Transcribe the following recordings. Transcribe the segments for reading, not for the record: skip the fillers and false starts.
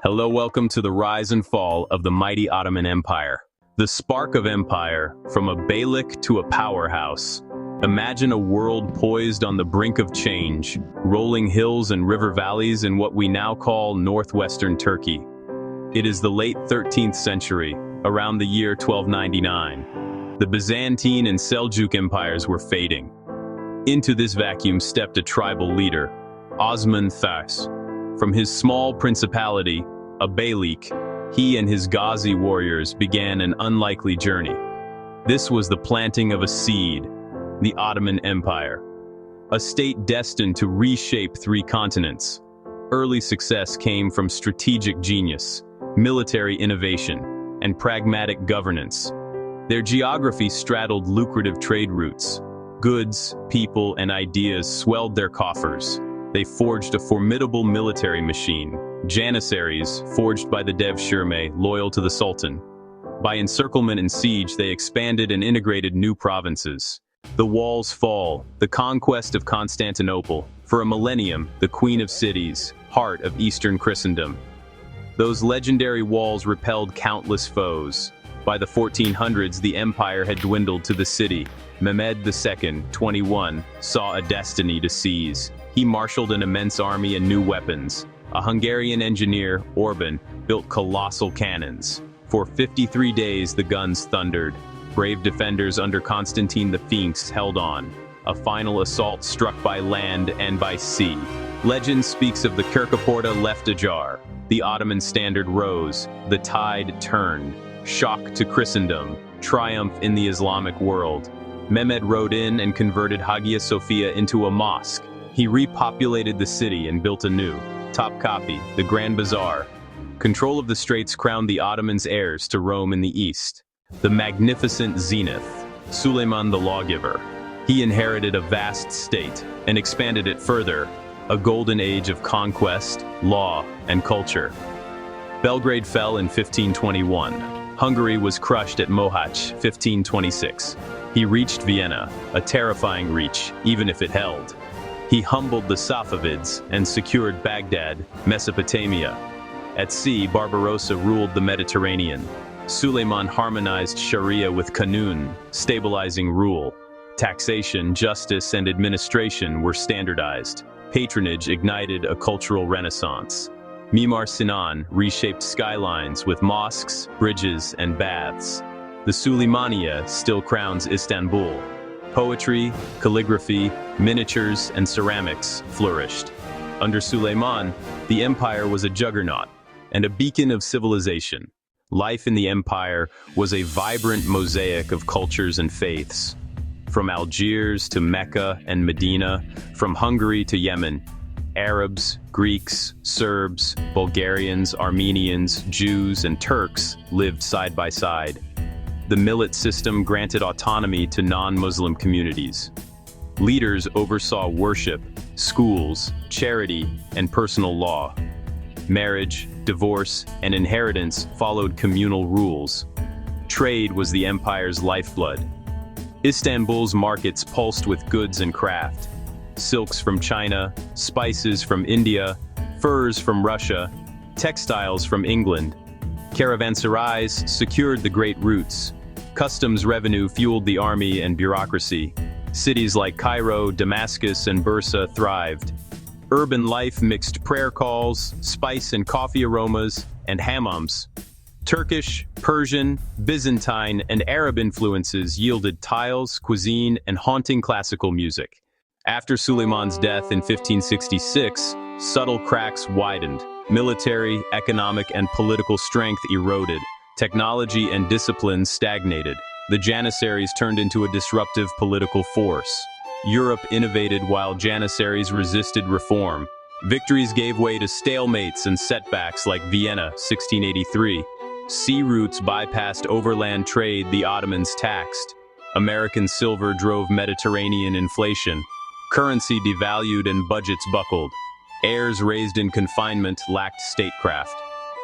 Hello, welcome to the rise and fall of the mighty Ottoman Empire. The spark of empire, from a beylik to a powerhouse. Imagine a world poised on the brink of change, rolling hills and river valleys in what we now call northwestern Turkey. It is the late 13th century, around the year 1299. The Byzantine and Seljuk empires were fading. Into this vacuum stepped a tribal leader, Osman Thas. From his small principality, a beylik, he and his Ghazi warriors began an unlikely journey. This was the planting of a seed, the Ottoman Empire. A state destined to reshape 3 continents. Early success came from strategic genius, military innovation, and pragmatic governance. Their geography straddled lucrative trade routes. Goods, people, and ideas swelled their coffers. They forged a formidable military machine, janissaries forged by the Devshirme, loyal to the Sultan. By encirclement and siege, they expanded and integrated new provinces. The walls fall, the conquest of Constantinople, for a millennium, the queen of cities, heart of Eastern Christendom. Those legendary walls repelled countless foes. By the 1400s, the empire had dwindled to the city. Mehmed II, 21, saw a destiny to seize. He marshaled an immense army and new weapons. A Hungarian engineer, Orban, built colossal cannons. For 53 days, the guns thundered. Brave defenders under Constantine the Sphinx held on. A final assault struck by land and by sea. Legend speaks of the Kirkaporta left ajar. The Ottoman standard rose. The tide turned. Shock to Christendom. Triumph in the Islamic world. Mehmed rode in and converted Hagia Sophia into a mosque. He repopulated the city and built a new Topkapi, the Grand Bazaar. Control of the straits crowned the Ottomans' heirs to Rome in the east. The magnificent zenith, Suleiman the lawgiver. He inherited a vast state and expanded it further, a golden age of conquest, law, and culture. Belgrade fell in 1521. Hungary was crushed at Mohacs, 1526. He reached Vienna, a terrifying reach, even if it held. He humbled the Safavids and secured Baghdad, Mesopotamia. At sea, Barbarossa ruled the Mediterranean. Suleiman harmonized Sharia with Qanun, stabilizing rule. Taxation, justice, and administration were standardized. Patronage ignited a cultural renaissance. Mimar Sinan reshaped skylines with mosques, bridges, and baths. The Suleymaniye still crowns Istanbul. Poetry, calligraphy, miniatures, and ceramics flourished. Under Suleiman, the empire was a juggernaut and a beacon of civilization. Life in the empire was a vibrant mosaic of cultures and faiths. From Algiers to Mecca and Medina, from Hungary to Yemen, Arabs, Greeks, Serbs, Bulgarians, Armenians, Jews, and Turks lived side by side. The millet system granted autonomy to non-Muslim communities. Leaders oversaw worship, schools, charity, and personal law. Marriage, divorce, and inheritance followed communal rules. Trade was the empire's lifeblood. Istanbul's markets pulsed with goods and craft. Silks from China, spices from India, furs from Russia, textiles from England. Caravanserais secured the great routes. Customs revenue fueled the army and bureaucracy. Cities like Cairo, Damascus, and Bursa thrived. Urban life mixed prayer calls, spice and coffee aromas, and hammams. Turkish, Persian, Byzantine, and Arab influences yielded tiles, cuisine, and haunting classical music. After Suleiman's death in 1566, subtle cracks widened. Military, economic, and political strength eroded. Technology and discipline stagnated. The Janissaries turned into a disruptive political force. Europe innovated while Janissaries resisted reform. Victories gave way to stalemates and setbacks like Vienna, 1683. Sea routes bypassed overland trade the Ottomans taxed. American silver drove Mediterranean inflation. Currency devalued and budgets buckled. Heirs raised in confinement lacked statecraft.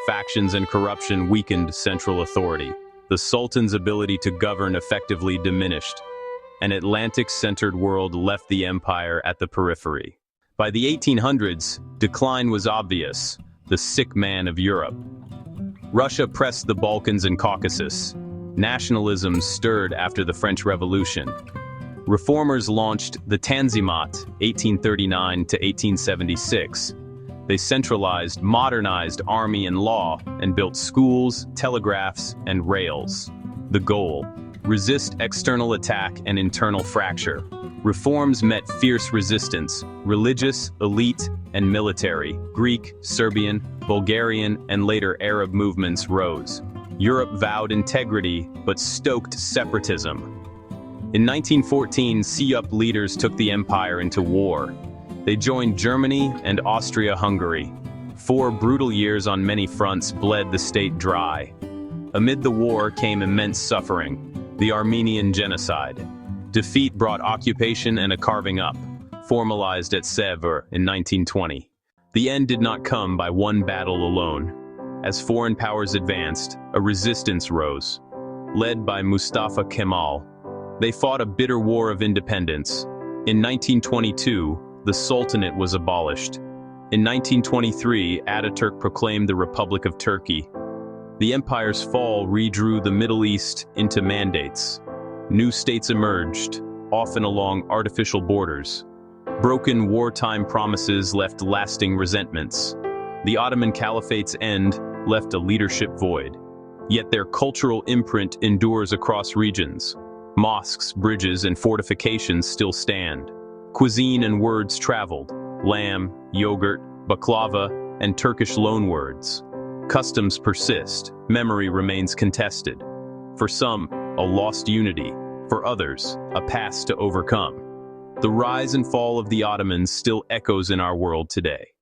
Factions and corruption weakened central authority. The Sultan's ability to govern effectively diminished. An Atlantic-centered world left the empire at the periphery. By the 1800s, decline was obvious. the sick man of Europe. Russia pressed the Balkans and Caucasus. Nationalism stirred after the French Revolution. Reformers launched the Tanzimat, 1839 to 1876. They centralized, modernized army and law, and built schools, telegraphs, and rails. The goal: resist external attack and internal fracture. Reforms met fierce resistance: religious, elite, and military. Greek, Serbian, Bulgarian, and later Arab movements rose. Europe vowed integrity, but stoked separatism. In 1914, CUP leaders took the empire into war. They joined Germany and Austria-Hungary. 4 brutal years on many fronts bled the state dry. Amid the war came immense suffering: the Armenian genocide. Defeat brought occupation and a carving up, formalized at Sèvres in 1920. The end did not come by one battle alone. As foreign powers advanced, a resistance rose. Led by Mustafa Kemal, they fought a bitter war of independence. In 1922, the Sultanate was abolished. In 1923, Ataturk proclaimed the Republic of Turkey. The empire's fall redrew the Middle East into mandates. New states emerged, often along artificial borders. Broken wartime promises left lasting resentments. The Ottoman Caliphate's end left a leadership void. Yet their cultural imprint endures across regions. Mosques, bridges, and fortifications still stand. Cuisine and words traveled: lamb, yogurt, baklava, and Turkish loanwords. Customs persist, memory remains contested. For some, a lost unity; for others, a past to overcome. The rise and fall of the Ottomans still echoes in our world today.